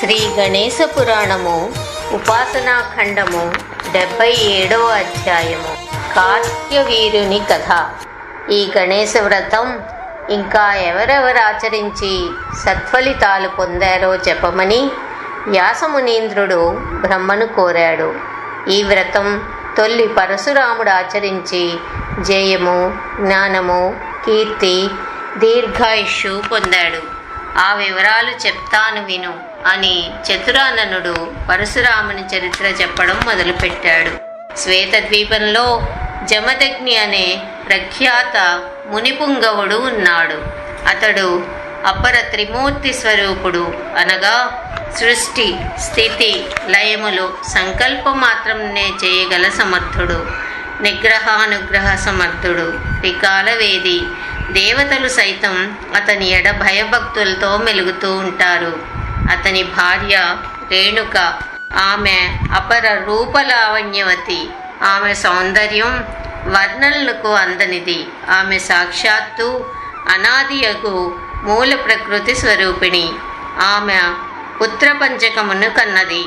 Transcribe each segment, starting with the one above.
శ్రీ గణేశ పురాణము ఉపాసనాఖండము 77వ అధ్యాయము కార్త్యవీరుని కథ. ఈ గణేశ వ్రతం ఇంకా ఎవరెవరు ఆచరించి సత్ఫలితాలు పొందారో చెప్పమని వ్యాసమునీంద్రుడు బ్రహ్మను కోరాడు. ఈ వ్రతం తొల్లి పరశురాముడు ఆచరించి జయము, జ్ఞానము, కీర్తి, దీర్ఘాయుష్షు పొందాడు. ఆ వివరాలు చెప్తాను విను అని చతురాననుడు పరశురాముని చరిత్ర చెప్పడం మొదలుపెట్టాడు. శ్వేతద్వీపంలో జమదగ్ని అనే ప్రఖ్యాత మునిపుంగవుడు ఉన్నాడు. అతడు అపర త్రిమూర్తి స్వరూపుడు, అనగా సృష్టి, స్థితి, లయములు సంకల్పం మాత్రంనే చేయగల సమర్థుడు, నిగ్రహానుగ్రహ సమర్థుడు, త్రికాలవేది. దేవతలు సైతం అతని ఎడ భయభక్తులతో మెలుగుతూ ఉంటారు. అతని భార్య రేణుక. ఆమె అపర రూపలావణ్యవతి. ఆమె సౌందర్యం వర్ణనలకు అందనిది. ఆమె సాక్షాత్తు అనాదియగు మూల ప్రకృతి స్వరూపిణి. ఆమె పుత్రపంచకమును కన్నది.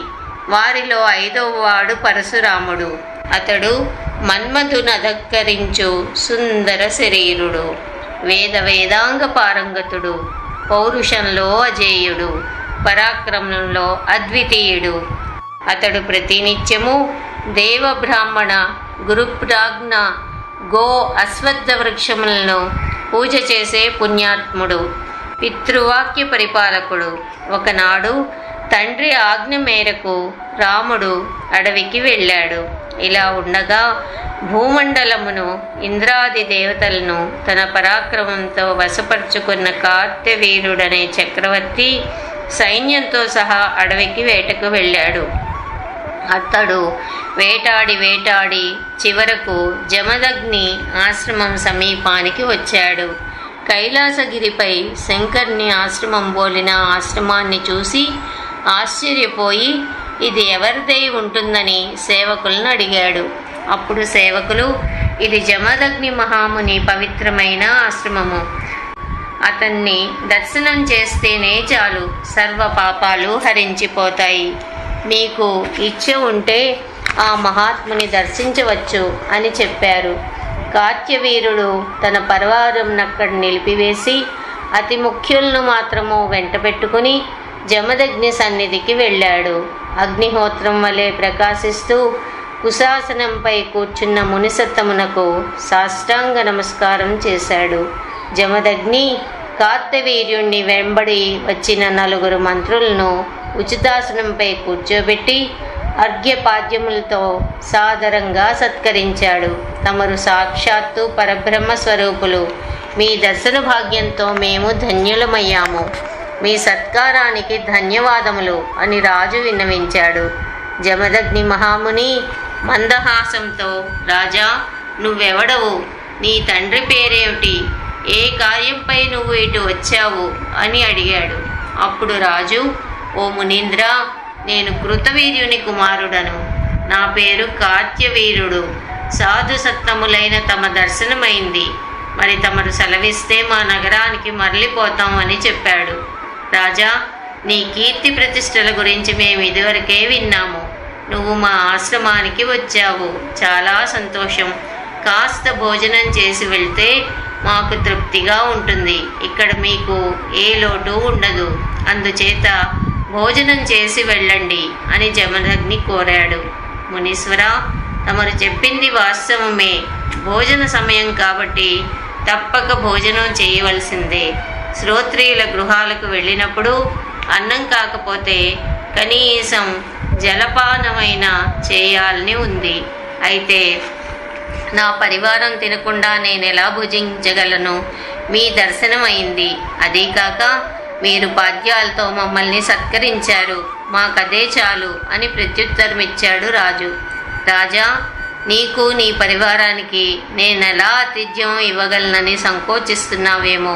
వారిలో 5వ వాడు పరశురాముడు. అతడు మన్మధునధక్కరించు సుందర శరీరుడు, వేదాంగ పారంగతుడు, పౌరుషంలో అజేయుడు, పరాక్రమంలో అద్వితీయుడు. అతడు ప్రతినిత్యము దేవ బ్రాహ్మణ గురుప్రాజ్ఞ గో అశ్వత్థ వృక్షములను పూజ చేసే పుణ్యాత్ముడు, పితృవాక్య పరిపాలకుడు. ఒకనాడు తండ్రి ఆజ్ఞ మేరకు రాముడు అడవికి వెళ్ళాడు. ఇలా ఉండగా భూమండలమును, ఇంద్రాది దేవతలను తన పరాక్రమంతో వశపరుచుకున్న కార్త్యవీరుడనే చక్రవర్తి సైన్యంతో సహా అడవికి వేటకు వెళ్ళాడు. అతడు వేటాడి చివరకు జమదగ్ని ఆశ్రమం సమీపానికి వచ్చాడు. కైలాసగిరిపై శంకర్ని ఆశ్రమం పోలిన ఆశ్రమాన్ని చూసి ఆశ్చర్యపోయి ఇది ఎవరిదై ఉంటుందని సేవకులను అడిగాడు. అప్పుడు సేవకులు, ఇది జమదగ్ని మహాముని పవిత్రమైన ఆశ్రమము. అతన్ని దర్శనం చేస్తేనే చాలు, సర్వ పాపాలు హరించిపోతాయి. మీకు ఇచ్చ ఉంటే ఆ మహాత్ముని దర్శించవచ్చు అని చెప్పారు. కార్త్యవీరుడు తన పరివారంనక్కడ నిలిపివేసి అతి ముఖ్యులను మాత్రము వెంట పెట్టుకుని జమదగ్ని సన్నిధికి వెళ్ళాడు. అగ్నిహోత్రం వలె ప్రకాశిస్తూ కుశాసనంపై కూర్చున్న మునిసత్తమునకు సాష్టాంగ నమస్కారం చేశాడు. జమదగ్ని కార్త్యవీర్యుణ్ణి వెంబడి వచ్చిన 4 మంత్రులను ఉచితాసనంపై కూర్చోబెట్టి అర్ఘ్యపాద్యములతో సాదరంగా సత్కరించాడు. తమరు సాక్షాత్తు పరబ్రహ్మ స్వరూపులు. మీ దర్శన భాగ్యంతో మేము ధన్యులమయ్యాము. మీ సత్కారానికి ధన్యవాదములు అని రాజు విన్నవించాడు. జమదగ్ని మహాముని మందహాసంతో, రాజా, నువ్వెవడవు? నీ తండ్రి పేరేమిటి? ఏ కార్యంపై నువ్వు ఇటు వచ్చావు అని అడిగాడు. అప్పుడు రాజు, ఓ మునీంద్ర, నేను కృతవీర్యుని కుమారుడను. నా పేరు కార్త్యవీరుడు. సాధు సత్తములైన తమ దర్శనమైంది. మరి తమరు సెలవిస్తే మా నగరానికి మరలిపోతాం అని చెప్పాడు. రాజా, నీ కీర్తి ప్రతిష్టల గురించి మేము ఇదివరకే విన్నాము. నువ్వు మా ఆశ్రమానికి వచ్చావు, చాలా సంతోషం. కాస్త భోజనం చేసి వెళ్తే మాకు తృప్తిగా ఉంటుంది. ఇక్కడ మీకు ఏ లోటు ఉండదు. అందుచేత భోజనం చేసి వెళ్ళండి అని జమదగ్ని కోరాడు. మునీశ్వర, తమరు చెప్పింది వాస్తవమే. భోజన సమయం కాబట్టి తప్పక భోజనం చేయవలసిందే. శ్రోత్రియుల గృహాలకు వెళ్ళినప్పుడు అన్నం కాకపోతే కనీసం జలపానమైనా చేయాలని ఉంది. అయితే నా పరివారం తినకుండా నేను ఎలా భుజించగలను? మీ దర్శనం అయింది. అదీ కాక మీరు పాద్యాలతో మమ్మల్ని సత్కరించారు. మాకదే చాలు అని ప్రత్యుత్తరమిచ్చాడు రాజు. రాజా, నీకు నీ పరివారానికి నేనెలా ఆతిథ్యం ఇవ్వగలనని సంకోచిస్తున్నావేమో.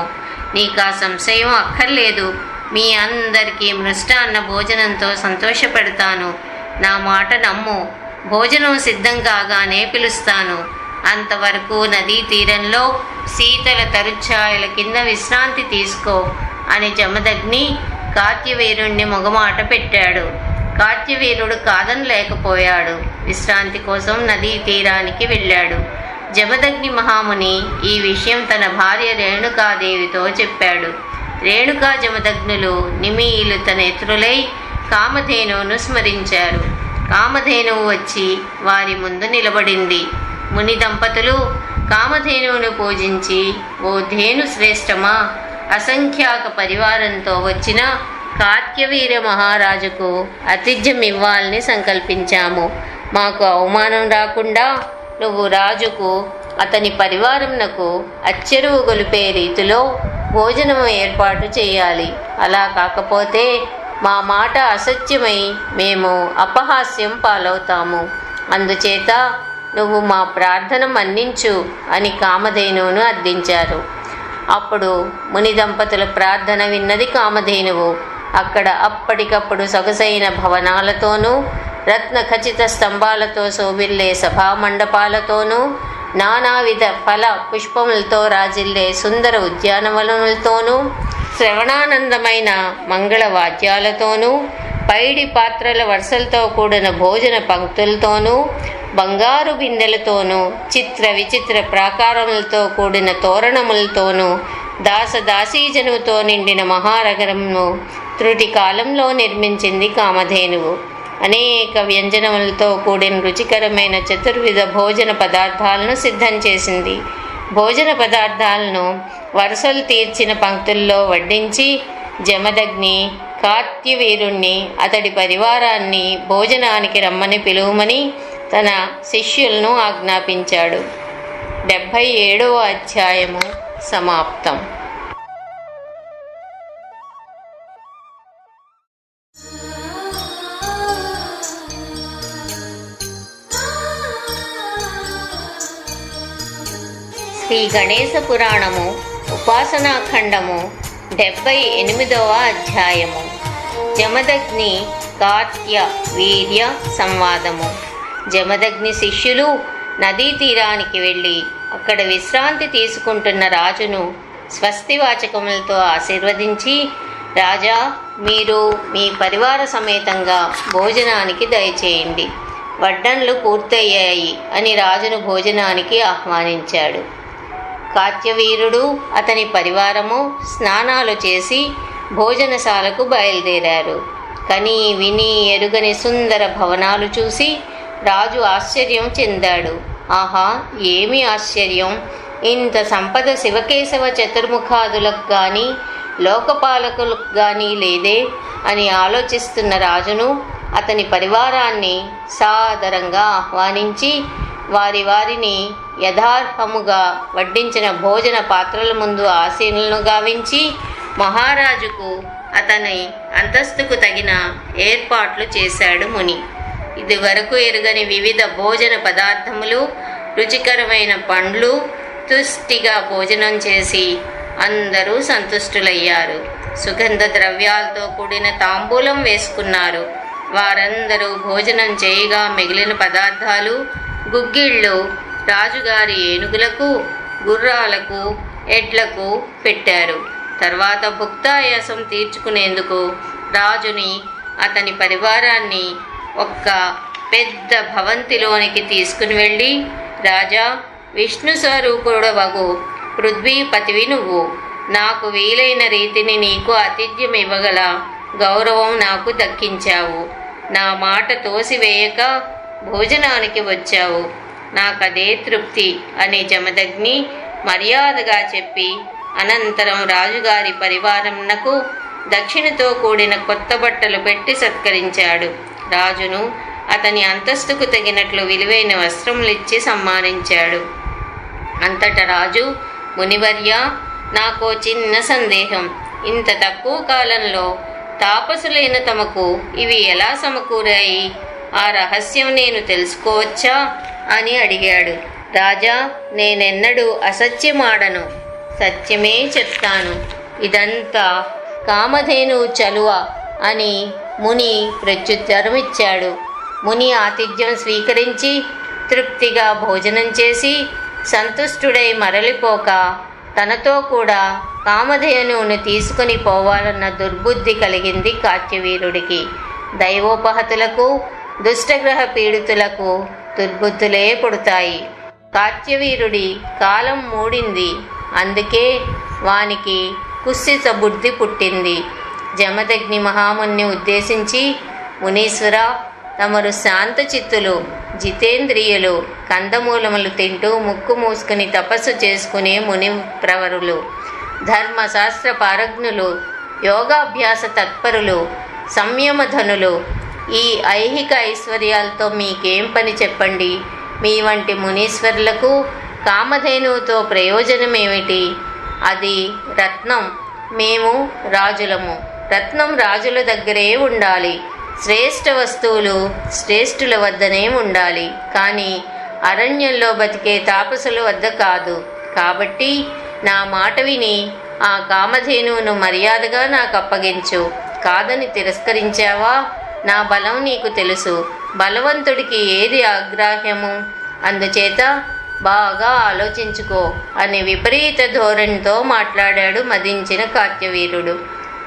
నీకు ఆ సంశయం అక్కర్లేదు. మీ అందరికీ మృష్టాన్న భోజనంతో సంతోషపెడతాను. నా మాట నమ్ము. భోజనం సిద్ధం కాగానే పిలుస్తాను. అంతవరకు నదీ తీరంలో శీతల తరుఛాయల కింద విశ్రాంతి తీసుకో అని జమదగ్ని కార్త్యవీరుణ్ణి మొగమాట పెట్టాడు. కార్త్యవీరుడు కాదనలేకపోయాడు. విశ్రాంతి కోసం నదీ తీరానికి వెళ్ళాడు. జమదగ్ని మహాముని ఈ విషయం తన భార్య రేణుకాదేవితో చెప్పాడు. రేణుకా జమదగ్నులు నిమీలిత నేత్రులై కామధేనువును స్మరించారు. కామధేనువు వచ్చి వారి ముందు నిలబడింది. ముని దంపతులు కామధేనువును పూజించి, ఓ ధేను శ్రేష్టమా, అసంఖ్యాక పరివారంతో వచ్చిన కార్త్యవీర మహారాజుకు ఆతిథ్యం ఇవ్వాలని సంకల్పించాము. మాకు అవమానం రాకుండా నువ్వు రాజుకు అతని పరివారంనకు అచ్చెరువు గొలిపే రీతిలో భోజనం ఏర్పాటు చేయాలి. అలా కాకపోతే మా మాట అసత్యమై మేము అపహాస్యం పాలవుతాము. అందుచేత నువ్వు మా ప్రార్థన మన్నించు అని కామధేనువును అర్థించారు. అప్పుడు ముని దంపతుల ప్రార్థన విన్నది కామధేనువు. అక్కడ అప్పటికప్పుడు సొగసైన భవనాలతోనూ రత్న ఖచిత స్తంభాలతో శోభిల్లే సభామండపాలతోనూ నానావిధ ఫల పుష్పములతో రాజిల్లే సుందర ఉద్యానవనములతోనూ శ్రవణానందమైన మంగళ వాద్యాలతోనూ పైడి పాత్రల వరుసలతో కూడిన భోజన పంక్తులతోనూ బంగారు బిందెలతోనూ చిత్ర విచిత్ర ప్రాకారములతో కూడిన తోరణములతోనూ దాసదాసీజనుతో నిండిన మహానగరమును త్రుటి కాలంలో నిర్మించింది కామధేనువు. అనేక వ్యంజనములతో కూడిన రుచికరమైన చతుర్విధ భోజన పదార్థాలను సిద్ధం చేసింది. భోజన పదార్థాలను వరుసలు తీర్చిన పంక్తుల్లో వడ్డించి జమదగ్ని కార్త్యవీరుణ్ణి అతడి పరివారాన్ని భోజనానికి రమ్మని పిలువమని తన శిష్యులను ఆజ్ఞాపించాడు. 77వ అధ్యాయము సమాప్తం. శ్రీ గణేశ పురాణము ఉపాసనాఖండము 78వ అధ్యాయము. జమదగ్ని కార్త్య వీర్య సంవాదము. జమదగ్ని శిష్యులు నదీ తీరానికి వెళ్ళి అక్కడ విశ్రాంతి తీసుకుంటున్న రాజును స్వస్తివాచకములతో ఆశీర్వదించి, రాజా, మీరు మీ పరివార సమేతంగా భోజనానికి దయచేయండి, వడ్డన్లు పూర్తయ్యాయి అని రాజును భోజనానికి ఆహ్వానించాడు. కార్త్యవీరుడు అతని పరివారము స్నానాలు చేసి భోజనశాలకు బయలుదేరారు. కని విని ఎరుగని సుందర భవనాలు చూసి రాజు ఆశ్చర్యం చెందాడు. ఆహా, ఏమి ఆశ్చర్యం! ఇంత సంపద శివకేశవ చతుర్ముఖాదులకు కానీ లోకపాలకులకు కానీ లేదే అని ఆలోచిస్తున్న రాజును అతని పరివారాన్ని సాదరంగా ఆహ్వానించి వారిని యథార్హముగా వడ్డించిన భోజన పాత్రల ముందు ఆసీనులను గావించి మహారాజుకు అతని అంతస్తుకు తగిన ఏర్పాట్లు చేశాడు ముని. ఇది వరకు ఎరుగని వివిధ భోజన పదార్థములు, రుచికరమైన పండ్లు తుష్టిగా భోజనం చేసి అందరూ సంతుష్టులయ్యారు. సుగంధ ద్రవ్యాలతో కూడిన తాంబూలం వేసుకున్నారు. వారందరూ భోజనం చేయగా మిగిలిన పదార్థాలు, గుగ్గిళ్ళు రాజుగారి ఏనుగులకు, గుర్రాలకు, ఎడ్లకు పెట్టారు. తర్వాత భుక్తాయాసం తీర్చుకునేందుకు రాజుని అతని పరివారాన్ని ఒక్క పెద్ద భవంతిలోనికి తీసుకుని వెళ్ళి, రాజా, విష్ణు స్వరూపుడవగు పృథ్వీపతివి నువ్వు. నాకు వీలైన రీతిని నీకు ఆతిథ్యం ఇవ్వగల గౌరవం నాకు దక్కించావు. నా మాట తోసివేయక భోజనానికి వచ్చావు. నాకదే తృప్తి అని జమదగ్ని మర్యాదగా చెప్పి అనంతరం రాజుగారి పరివారంనకు దక్షిణతో కూడిన కొత్త బట్టలు పెట్టి సత్కరించాడు. రాజును అతని అంతస్తుకు తగినట్లు విలువైన వస్త్రములిచ్చి సమ్మానించాడు. అంతటా రాజు, మునివర్య, నాకో చిన్న సందేహం. ఇంత తక్కువ కాలంలో తాపసులైన తమకు ఇవి ఎలా సమకూరాయి? ఆ రహస్యం నేను తెలుసుకోవచ్చా అని అడిగాడు. రాజా, నేనెన్నడూ అసత్యమాడను, సత్యమే చెప్తాను. ఇదంతా కామధేనువు చలువ అని ముని ప్రత్యుత్తరమిచ్చాడు. ముని ఆతిథ్యం స్వీకరించి తృప్తిగా భోజనం చేసి సంతుష్టుడై మరలిపోక తనతో కూడా కామధేనువును తీసుకుని పోవాలన్న దుర్బుద్ధి కలిగింది కార్త్యవీరుడికి. దైవోపహతులకు దుష్టగ్రహ పీడితులకు దుర్బుద్ధులే పుడతాయి. కార్త్యవీరుడి కాలం మూడింది, అందుకే వానికి కుత్సిత బుద్ధి పుట్టింది. జమదగ్ని మహాముని ఉద్దేశించి, మునీశ్వర, తమరు శాంతచిత్తులు, జితేంద్రియులు, కందమూలములు తింటూ ముక్కు మూసుకుని తపస్సు చేసుకునే ముని ప్రవరులు, ధర్మశాస్త్ర పారజ్ఞులు, యోగాభ్యాస తత్పరులు, సంయమధనులు. ఈ ఐహిక ఐశ్వర్యాలతో మీకేం పని చెప్పండి? మీ వంటి మునీశ్వరులకు కామధేనువుతో ప్రయోజనమేమిటి? అది రత్నం. మేము రాజులము. రత్నం రాజుల దగ్గరే ఉండాలి. శ్రేష్ఠ వస్తువులు శ్రేష్ఠుల వద్దనే ఉండాలి, కానీ అరణ్యంలో బతికే తాపసుల వద్ద కాదు. కాబట్టి నా మాట విని ఆ కామధేనువును మర్యాదగా నాకు అప్పగించు. కాదని తిరస్కరించావా? నా బలం నీకు తెలుసు. బలవంతుడికి ఏది అగ్రాహ్యము? అందుచేత బాగా ఆలోచించుకో అని విపరీత ధోరణితో మాట్లాడాడు మదించిన కార్త్యవీరుడు.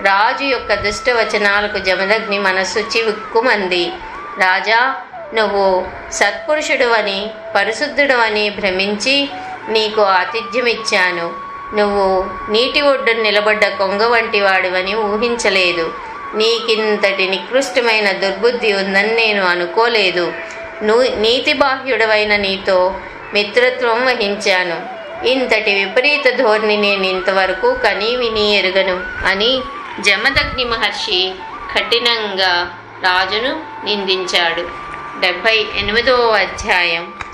రాజు యొక్క దుష్టవచనాలకు జమదగ్ని మనస్సు చివుక్కుమంది. రాజా, నువ్వు సత్పురుషుడు అని, పరిశుద్ధుడు అని భ్రమించి నీకు ఆతిథ్యమిచ్చాను. నువ్వు నీటి ఒడ్డున నిలబడ్డ కొంగ వంటి వాడివని ఊహించలేదు. నీకింతటి నికృష్టమైన దుర్బుద్ధి ఉందని నేను అనుకోలేదు. నీతిబాహ్యుడవైన నీతో మిత్రత్వం వహించాను. ఇంతటి విపరీత ధోరణి నేను ఇంతవరకు కనీ విని ఎరుగను అని జమదగ్ని మహర్షి కఠినంగా రాజును నిందించాడు. 78వ అధ్యాయం